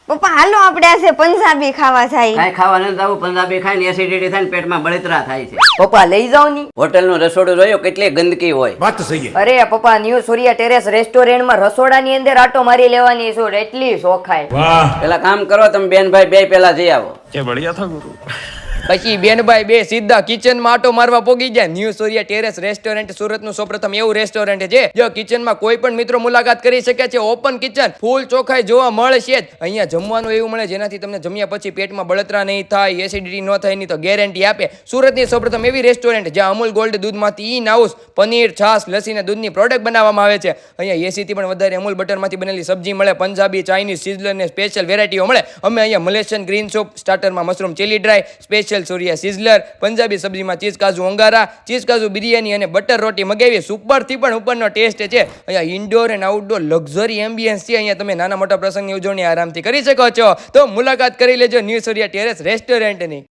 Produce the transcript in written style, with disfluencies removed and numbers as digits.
પપ્પા હાલો આપણે આજે પંજાબી ખાવા જાય. કાંઈ ખાવા નથી આવું, પંજાબી ખાઈને એસિડિટી થાય ને પેટમાં બળતરા થાય છે. પપ્પા લઈ જાઓ ની. હોટલનું રસોડું જોયો કેટલી ગંદકી હોય. बात तो सही है। અરે પપ્પા ન્યુ સૂર્યા ટેરેસ રેસ્ટોરન્ટમાં રસોડાની અંદર આટો મારી લેવાની છું એટલી શોખાય. वाह પેલા કામ કરો તમે બેનભાઈ બે પેલા જઈ આવો. क्या बढ़िया था गुरु। પછી બેનભાઈ બે સીધા કિચનમાં આટો મારવા પોગી ગયા. ન્યુ સૂર્યા ટેરેસ રેસ્ટોરન્ટ સુરતનું સૌપ્રથમ એવું રેસ્ટોરન્ટ છે જો કિચનમાં કોઈ પણ મિત્રો મુલાકાત કરી શકે છે. ઓપન કિચન, ફૂલ ચોખાઈ જોવા મળશે જ. અહીંયા જમવાનું એવું મળે જેનાથી તમને જમ્યા પછી પેટમાં બળતરા નહીં થાય, એસિડિટી ન થાય ની તો ગેરંટી આપે. સુરતની સૌપ્રથમ એવી રેસ્ટોરન્ટ જ્યાં અમૂલ ગોલ્ડ દૂધમાંથી ઇન હાઉસ પનીર, છાશ, લસ્સી અને દૂધની પ્રોડક્ટ બનાવવામાં આવે છે. અહીંયા 80 થી પણ વધારે અમૂલ બટરમાંથી બનેલી સબ્જી મળે. પંજાબી, ચાઇનીઝ, સિઝલર ને સ્પેશિયલ વેરાયટીઓ મળે. અમે અહીંયા મલેશિયન ગ્રીન સૂપ, સ્ટાર્ટરમાં mushroom chilli dry, special Surya sizzler, Punjabi સબ્જીમાં ચીઝ કાજુ અંગારા, ચીઝ કાજુ બિરયાની અને બટર રોટી મગાવી. સુપરથી પણ ઉપરનો ટેસ્ટ છે. અહીંયા indoor and outdoor luxury ambience છે. અહીંયા તમે નાના મોટા પ્રસંગની ઉજવણી આરામથી કરી શકો છો. તો મુલાકાત કરી લેજો ન્યુ સૂર્યા ટેરેસ રેસ્ટોરન્ટની.